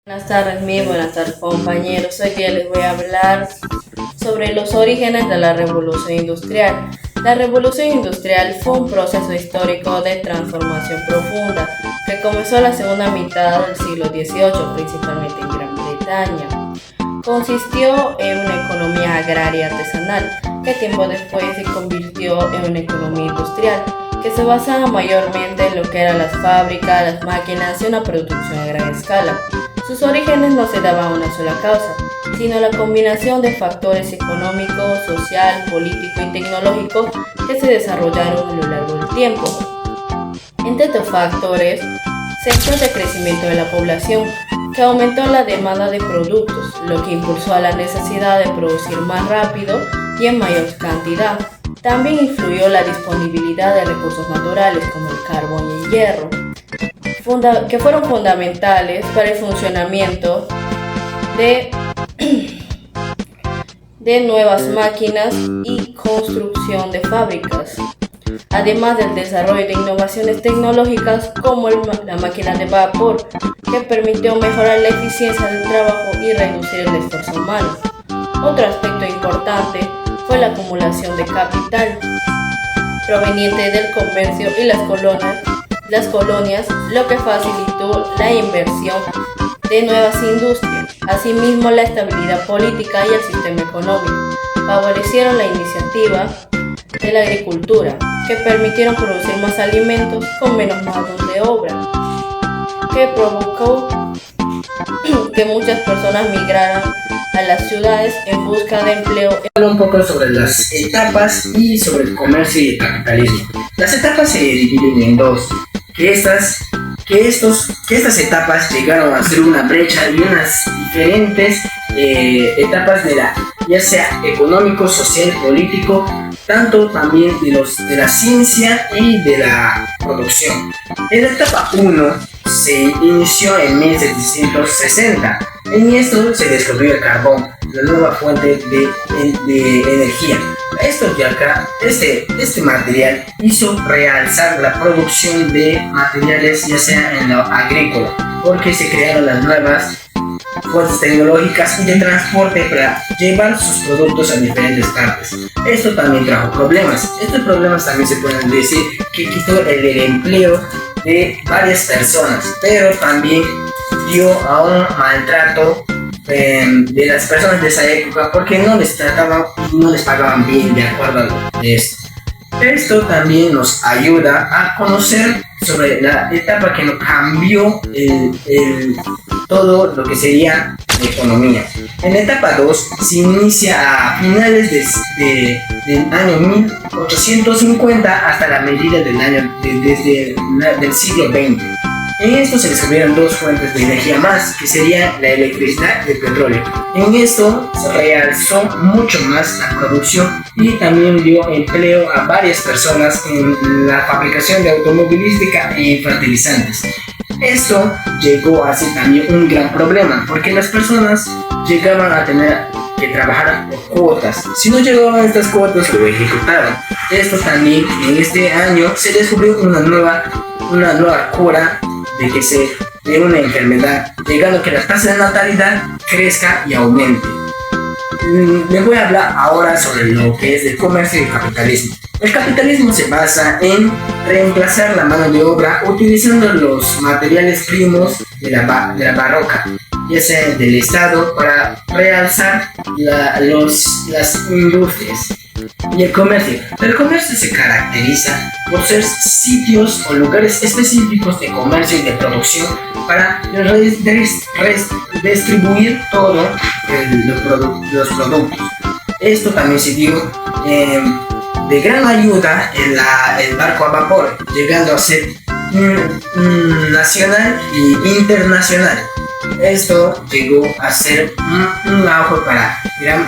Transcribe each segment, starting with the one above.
Buenas tardes, buenas tardes, compañeros. Hoy día les voy a hablar sobre los orígenes de la Revolución Industrial. La Revolución Industrial fue un proceso histórico de transformación profunda que comenzó en la segunda mitad del siglo XVIII, principalmente en Gran Bretaña. Consistió en una economía agraria artesanal, que tiempo después se convirtió en una economía industrial, que se basaba mayormente en lo que eran las fábricas, las máquinas y una producción a gran escala. Sus orígenes no se daban a una sola causa, sino la combinación de factores económicos, social, político y tecnológico que se desarrollaron a lo largo del tiempo. Entre estos factores se encuentra el crecimiento de la población, que aumentó la demanda de productos, lo que impulsó a la necesidad de producir más rápido y en mayor cantidad. También influyó la disponibilidad de recursos naturales como el carbón y el hierro, que fueron fundamentales para el funcionamiento de nuevas máquinas y construcción de fábricas, además del desarrollo de innovaciones tecnológicas como la máquina de vapor, que permitió mejorar la eficiencia del trabajo y reducir el esfuerzo humano. Otro aspecto importante fue la acumulación de capital proveniente del comercio y las colonias, lo que facilitó la inversión de nuevas industrias. Asimismo, la estabilidad política y el sistema económico favorecieron la iniciativa de la agricultura, que permitieron producir más alimentos con menos manos de obra, que provocó que muchas personas migraran a las ciudades en busca de empleo. Hablo un poco sobre las etapas y sobre el comercio y el capitalismo. Las etapas se dividen en dos, que estas etapas llegaron a ser una brecha y unas diferentes etapas ya sea económico, social, político, tanto también de la ciencia y de la producción. En la etapa 1 se inició en 1760. En esto se descubrió el carbón, la nueva fuente de energía. Este material hizo realzar la producción de materiales, ya sea en lo agrícola, porque se crearon las nuevas fuentes tecnológicas y de transporte para llevar sus productos a diferentes partes. Esto también trajo problemas. Estos problemas también se pueden decir que quitó el empleo de varias personas, pero también dio a un maltrato de las personas de esa época, porque no les pagaban bien de acuerdo a esto. Esto también nos ayuda a conocer sobre la etapa que nos cambió todo lo que sería la economía. En la etapa 2 se inicia a finales del año 1850 hasta la medida del siglo XX. En esto se descubrieron dos fuentes de energía más, que sería la electricidad y el petróleo. En esto se realzó mucho más la producción y también dio empleo a varias personas en la fabricación de automovilística y fertilizantes. Esto llegó a ser también un gran problema, porque las personas llegaban a tener que trabajar por cuotas. Si no llegaban a estas cuotas, lo ejecutaban. Esto también, en este año, se descubrió una nueva cura de una enfermedad, llegando a que la tasa de natalidad crezca y aumente. Les voy a hablar ahora sobre lo que es el comercio y el capitalismo. El capitalismo se basa en reemplazar la mano de obra utilizando los materiales primos de la barroca, ya sea del Estado, para realzar las industrias. Y el comercio se caracteriza por ser sitios o lugares específicos de comercio y de producción para distribuir todos los productos. Esto también se dio de gran ayuda en el barco a vapor, llegando a ser nacional e internacional. Esto llegó a ser un auge para Gran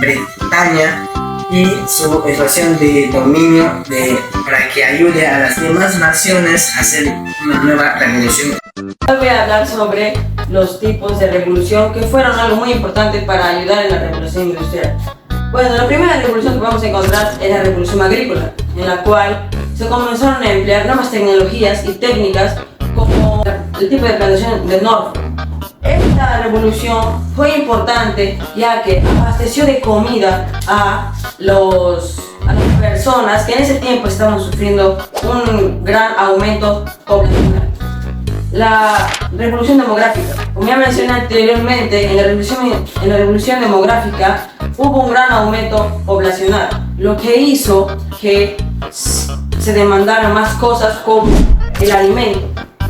Bretaña y su expansión de dominio para que ayude a las demás naciones a hacer una nueva revolución. Hoy voy a hablar sobre los tipos de revolución que fueron algo muy importante para ayudar en la revolución industrial. Bueno, la primera revolución que vamos a encontrar es la revolución agrícola, en la cual se comenzaron a emplear nuevas tecnologías y técnicas como el tipo de plantación de Norfolk, Esta revolución fue importante ya que abasteció de comida a las personas que en ese tiempo estaban sufriendo un gran aumento poblacional. La revolución demográfica, como ya mencioné anteriormente, en la revolución demográfica hubo un gran aumento poblacional, lo que hizo que se demandaran más cosas como el alimento.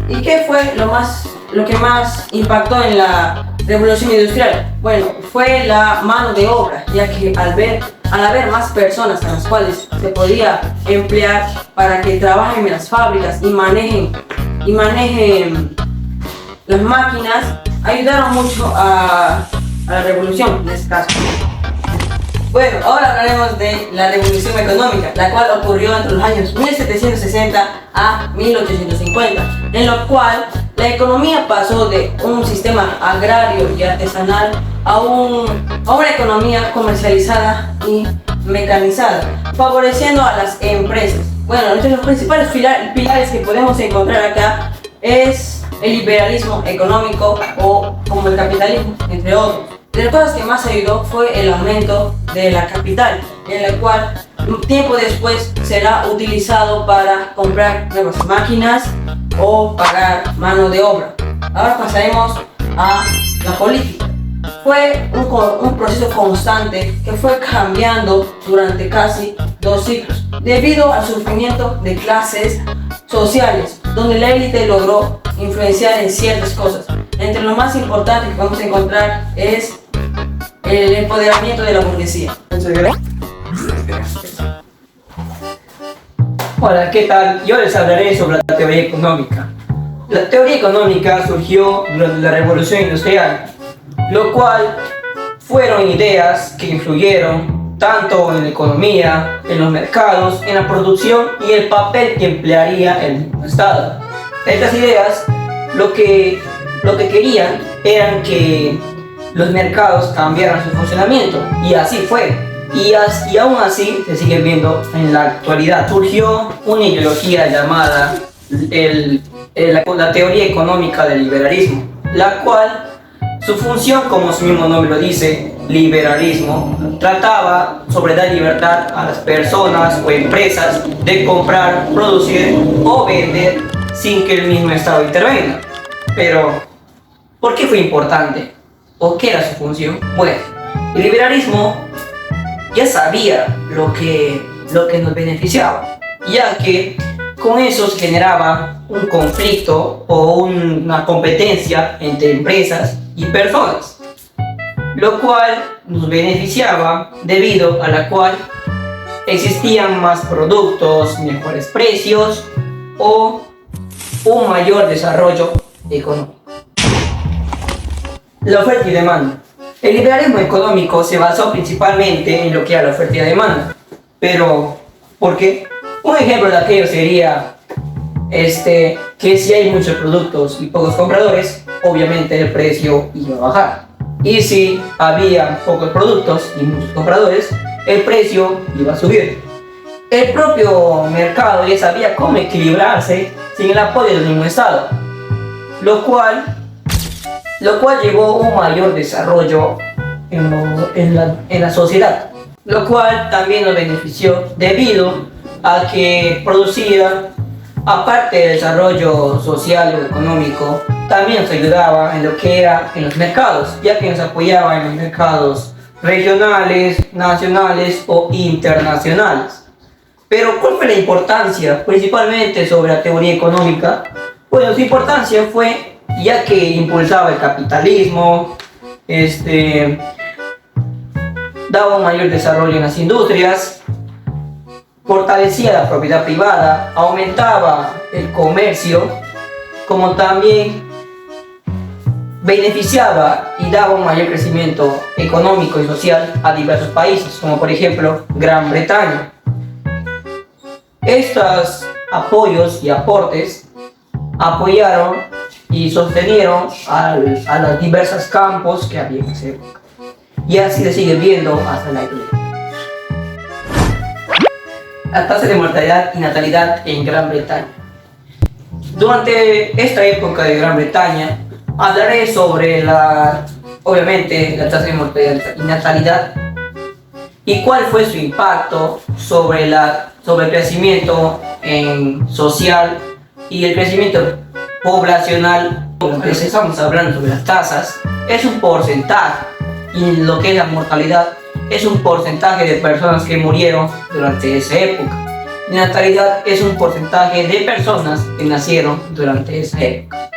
¿Y qué fue lo que más impactó en la revolución industrial? Bueno, fue la mano de obra, ya que al haber más personas a las cuales se podía emplear para que trabajen en las fábricas y manejen las máquinas, ayudaron mucho a la revolución en este caso. Bueno, ahora hablaremos de la revolución económica, la cual ocurrió entre los años 1760 a 1850, en lo cual la economía pasó de un sistema agrario y artesanal a una economía comercializada y mecanizada, favoreciendo a las empresas. Bueno, entre los principales pilares que podemos encontrar acá es el liberalismo económico o como el capitalismo, entre otros. De las cosas que más ayudó fue el aumento de la capital, en la cual un tiempo después será utilizado para comprar nuevas máquinas o pagar mano de obra. Ahora pasaremos a la política. Fue un proceso constante que fue cambiando durante casi 2 siglos, debido al sufrimiento de clases sociales, donde la élite logró influenciar en ciertas cosas. Entre lo más importante que vamos a encontrar es el empoderamiento de la burguesía. Hola, ¿qué tal? Yo les hablaré sobre la teoría económica. La teoría económica surgió durante la Revolución Industrial, lo cual fueron ideas que influyeron tanto en la economía, en los mercados, en la producción y el papel que emplearía el Estado. Estas ideas lo que querían eran que los mercados cambiaran su funcionamiento, y así fue. Y aún así se sigue viendo en la actualidad. Surgió una ideología llamada la teoría económica del liberalismo, la cual su función, como su mismo nombre lo dice, liberalismo, trataba sobre dar libertad a las personas o empresas de comprar, producir o vender sin que el mismo Estado intervenga. Pero, ¿por qué fue importante? ¿O qué era su función? Bueno, el liberalismo ya sabía lo que nos beneficiaba, ya que con eso se generaba un conflicto o una competencia entre empresas y personas, lo cual nos beneficiaba debido a la cual existían más productos, mejores precios o un mayor desarrollo económico. La oferta y demanda. El liberalismo económico se basó principalmente en lo que era la oferta y la demanda. Pero, ¿por qué? Un ejemplo de aquello sería que si hay muchos productos y pocos compradores, obviamente el precio iba a bajar. Y si había pocos productos y muchos compradores, el precio iba a subir. El propio mercado ya sabía cómo equilibrarse sin el apoyo del mismo Estado, lo cual llevó a un mayor desarrollo en la sociedad, lo cual también nos benefició debido a que producía, aparte del desarrollo social o económico, también nos ayudaba en lo que era en los mercados, ya que nos apoyaba en los mercados regionales, nacionales o internacionales. Pero ¿cuál fue la importancia principalmente sobre la teoría económica? Bueno, su importancia fue ya que impulsaba el capitalismo, daba un mayor desarrollo en las industrias, fortalecía la propiedad privada, aumentaba el comercio, como también beneficiaba y daba un mayor crecimiento económico y social a diversos países, como por ejemplo Gran Bretaña. Estos apoyos y aportes apoyaron y sostenieron a los diversos campos que había en esa época. Y así se sigue viendo hasta la actualidad. La tasa de mortalidad y natalidad en Gran Bretaña. Durante esta época de Gran Bretaña, hablaré sobre obviamente, la tasa de mortalidad y natalidad y cuál fue su impacto sobre el crecimiento social y el crecimiento poblacional. Entonces, estamos hablando sobre las tasas, es un porcentaje, y lo que es la mortalidad es un porcentaje de personas que murieron durante esa época. La natalidad es un porcentaje de personas que nacieron durante esa época.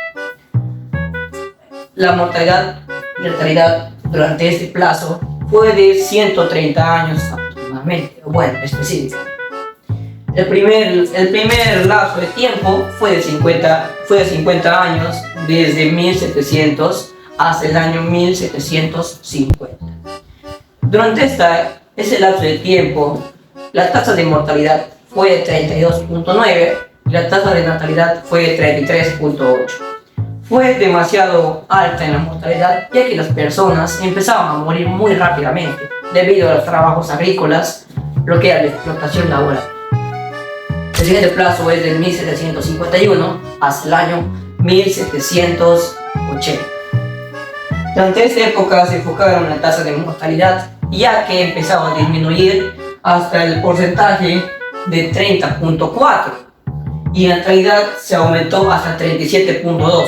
La mortalidad y natalidad durante este plazo fue de 130 años aproximadamente, bueno, específicamente. El primer lapso de tiempo fue de 50 años, desde 1700 hasta el año 1750. Durante ese lapso de tiempo, la tasa de mortalidad fue de 32.9 y la tasa de natalidad fue de 33.8. Fue demasiado alta en la mortalidad, ya que las personas empezaban a morir muy rápidamente debido a los trabajos agrícolas, lo que era la explotación laboral. El siguiente plazo es del 1751 hasta el año 1780. Durante esta época se enfocaron en la tasa de mortalidad, ya que empezaba a disminuir hasta el porcentaje de 30.4 y la natalidad se aumentó hasta 37.2.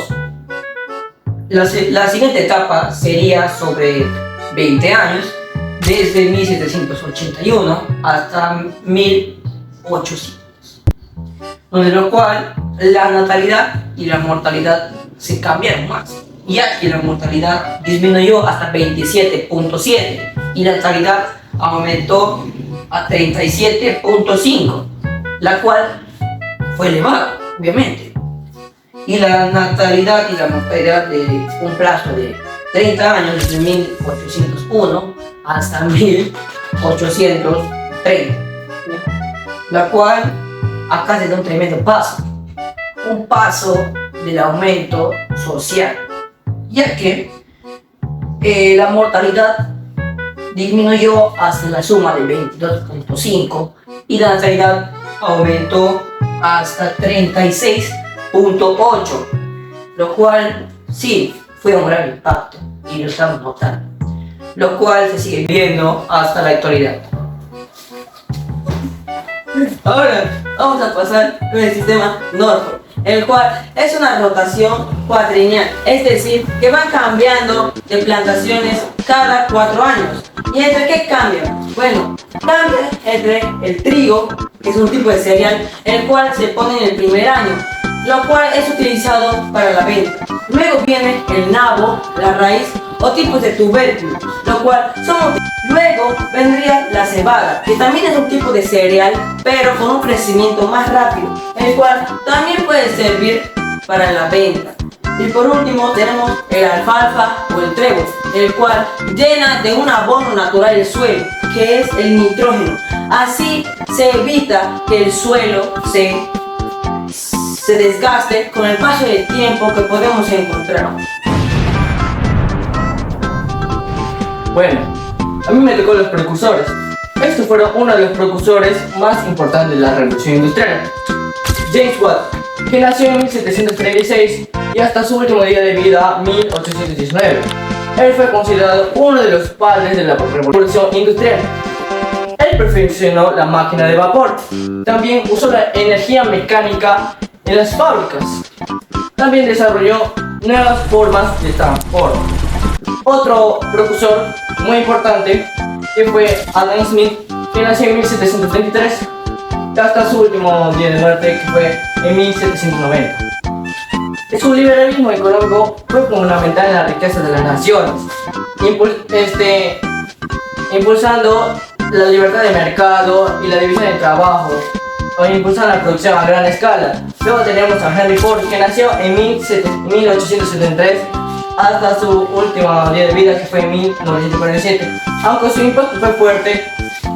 La siguiente etapa sería sobre 20 años, desde 1781 hasta 1800, donde lo cual la natalidad y la mortalidad se cambiaron más, ya que la mortalidad disminuyó hasta 27.7 y la natalidad aumentó a 37.5, la cual fue elevada, obviamente. Y la natalidad y la mortalidad de un plazo de 30 años, desde 1801 hasta 1830, la cual acá se da un tremendo paso, un paso del aumento social, ya que la mortalidad disminuyó hasta la suma de 22.5 y la natalidad aumentó hasta 36.8, lo cual sí fue un gran impacto y lo estamos notando, lo cual se sigue viendo hasta la actualidad. Ahora vamos a pasar con el sistema Norfolk, el cual es una rotación cuatrienal, es decir, que va cambiando de plantaciones cada 4 años. ¿Y entre qué cambia? Bueno, cambia entre el trigo, que es un tipo de cereal, el cual se pone en el primer año, lo cual es utilizado para la venta. Luego viene el nabo, la raíz o tipos de tubérculos, lo cual son. Luego vendría la cebada, que también es un tipo de cereal, pero con un crecimiento más rápido, el cual también puede servir para la venta. Y por último tenemos el alfalfa o el trébol, el cual llena de un abono natural el suelo, que es el nitrógeno. Así se evita que el suelo se desgaste con el paso del tiempo que podemos encontrar. Bueno, a mí me tocó los precursores. Estos fueron uno de los precursores más importantes de la revolución industrial. James Watt, que nació en 1736 y hasta su último día de vida, 1819. Él fue considerado uno de los padres de la revolución industrial. Él perfeccionó la máquina de vapor. También usó la energía mecánica en las fábricas. También desarrolló nuevas formas de transporte. Otro precursor muy importante que fue Adam Smith, que nació en 1733 hasta su último día de muerte, que fue en 1790. Su liberalismo económico fue fundamental en la riqueza de las naciones, impulsando la libertad de mercado y la división del trabajo, o impulsando la producción a gran escala. Luego tenemos a Henry Ford, que nació en 1873 hasta su último día de vida, que fue en 1947. Aunque su impacto fue fuerte,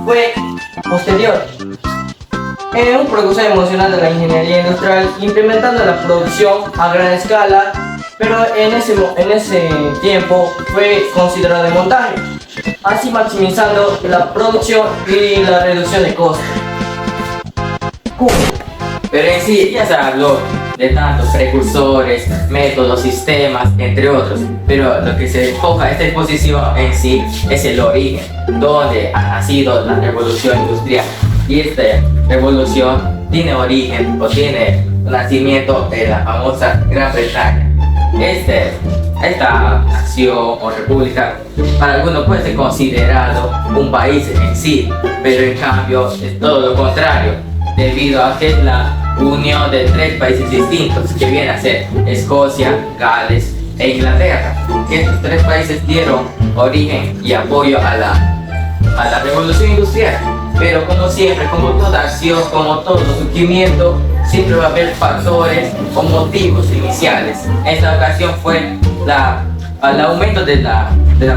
fue posterior. Un precursor emocional de la ingeniería industrial, implementando la producción a gran escala, pero en ese tiempo fue considerado de montaje, así maximizando la producción y la reducción de costos. Pero en sí ya se habló de tantos precursores, métodos, sistemas, entre otros. Pero lo que se enfoca esta exposición en sí es el origen, donde ha nacido la revolución industrial. Y esta revolución tiene origen o tiene nacimiento en la famosa Gran Bretaña. Esta nación o república para algunos puede ser considerado un país en sí, pero en cambio es todo lo contrario, debido a que es la unión de tres países distintos que vienen a ser Escocia, Gales e Inglaterra. Estos tres países dieron origen y apoyo a la revolución industrial. Pero como siempre, como toda acción, como todo surgimiento, siempre va a haber factores o motivos iniciales. Esta ocasión fue el aumento de la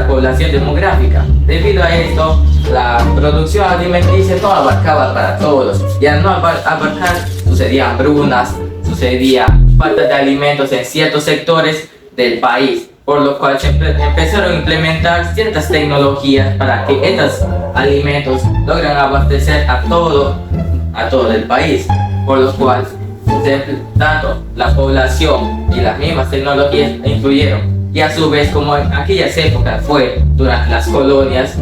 población demográfica. Debido a esto, la producción alimenticia no abarcaba para todos. Y al no abarcar, sucedían hambrunas, sucedía falta de alimentos en ciertos sectores del país, por lo cual se empezaron a implementar ciertas tecnologías para que estos alimentos logren abastecer a todo el país, por lo cual tanto la población y las mismas tecnologías influyeron. Y a su vez, como en aquellas épocas fue durante las colonias,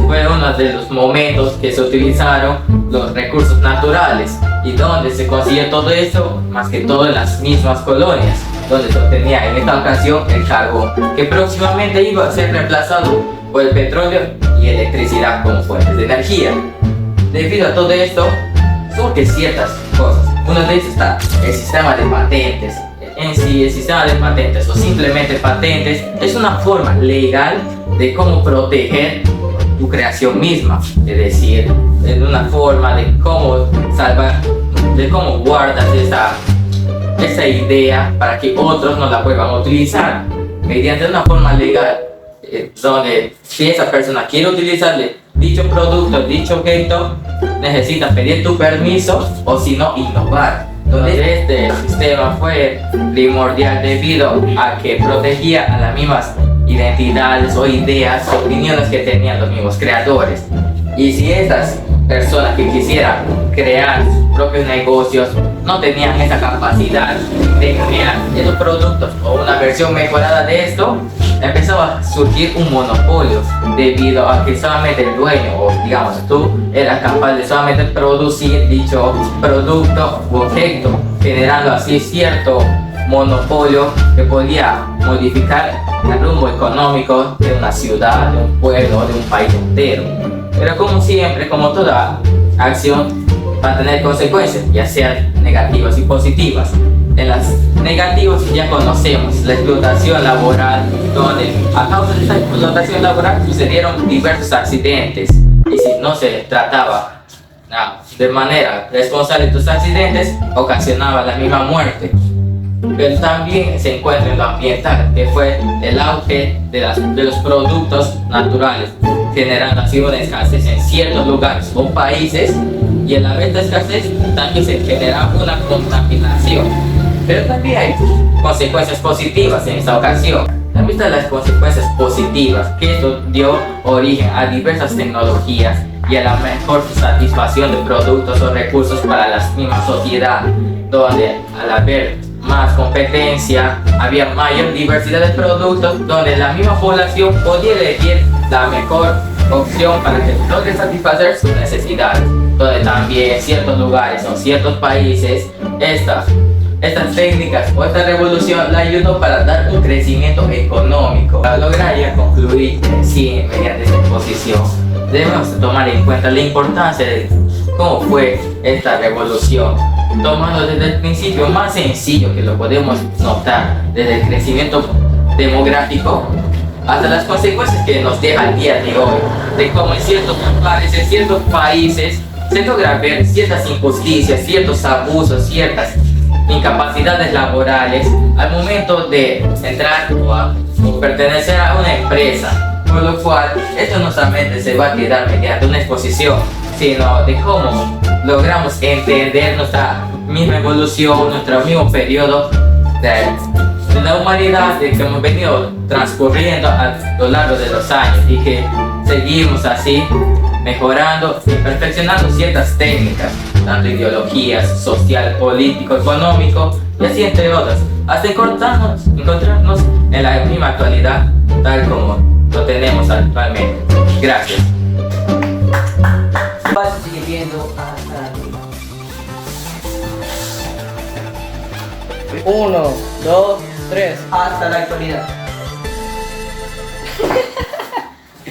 fue uno de los momentos que se utilizaron los recursos naturales, y donde se consiguió todo esto, más que todo en las mismas colonias, donde se obtenía en esta ocasión el carbón, que próximamente iba a ser reemplazado por el petróleo y electricidad como fuentes de energía. Debido a todo esto, surgen ciertas cosas. Uno de ellos está el sistema de patentes. En sí, el sistema de patentes o simplemente patentes es una forma legal de cómo proteger tu creación misma, es decir, es una forma de cómo salvar, de cómo guardas esa idea para que otros no la vuelvan a utilizar mediante una forma legal, donde si esa persona quiere utilizarle dicho producto, dicho objeto, necesita pedir tu permiso o si no, innovar. Donde este sistema fue primordial debido a que protegía a las mismas identidades o ideas o opiniones que tenían los mismos creadores. Y si estas personas que quisieran crear sus propios negocios no tenían esa capacidad de crear estos productos o una versión mejorada de esto, empezaba a surgir un monopolio debido a que solamente el dueño o digamos tú eras capaz de solamente producir dicho producto u objeto, generando así cierto monopolio que podía modificar el rumbo económico de una ciudad, de un pueblo, de un país entero. Pero como siempre, como toda acción, va a tener consecuencias, ya sean negativas y positivas. En las negativas ya conocemos la explotación laboral, donde a causa de esta explotación laboral sucedieron diversos accidentes, y si no se trataba de manera responsable de estos accidentes, ocasionaba la misma muerte. Pero también se encuentra en lo ambiental, que fue el auge de los productos naturales, generando así una escasez en ciertos lugares o países, y en la vez de escasez también se genera una contaminación. Pero también hay consecuencias positivas en esta ocasión. También están las consecuencias positivas, que esto dio origen a diversas tecnologías y a la mejor satisfacción de productos o recursos para la misma sociedad, donde al haber más competencia había mayor diversidad de productos, donde la misma población podía elegir la mejor opción para que logre satisfacer sus necesidades, donde también en ciertos lugares o ciertos países estas técnicas o esta revolución la ayudó para dar un crecimiento económico. Para lograr ya concluir sí, mediante esta exposición, debemos tomar en cuenta la importancia de cómo fue esta revolución, tomando desde el principio más sencillo que lo podemos notar, desde el crecimiento demográfico hasta las consecuencias que nos deja el día de hoy, de cómo en ciertos lugares, en ciertos países se logra ver ciertas injusticias, ciertos abusos, ciertas incapacidades laborales al momento de entrar o pertenecer a una empresa, por lo cual esto no solamente se va a quedar mediante una exposición, sino de cómo logramos entender nuestra misma evolución, nuestro mismo periodo de la humanidad que hemos venido transcurriendo a lo largo de los años, y que seguimos así mejorando y perfeccionando ciertas técnicas, tanto ideologías, social, político, económico, y así entre otras, hasta encontrarnos en la misma actualidad, tal como lo tenemos actualmente. Gracias. Vas sigue viendo hasta la vida. 1, 2, 3. Hasta la actualidad.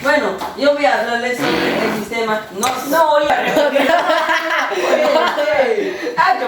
Bueno, yo voy a hablarles sobre el sistema. No, No, ya. Ah, yo-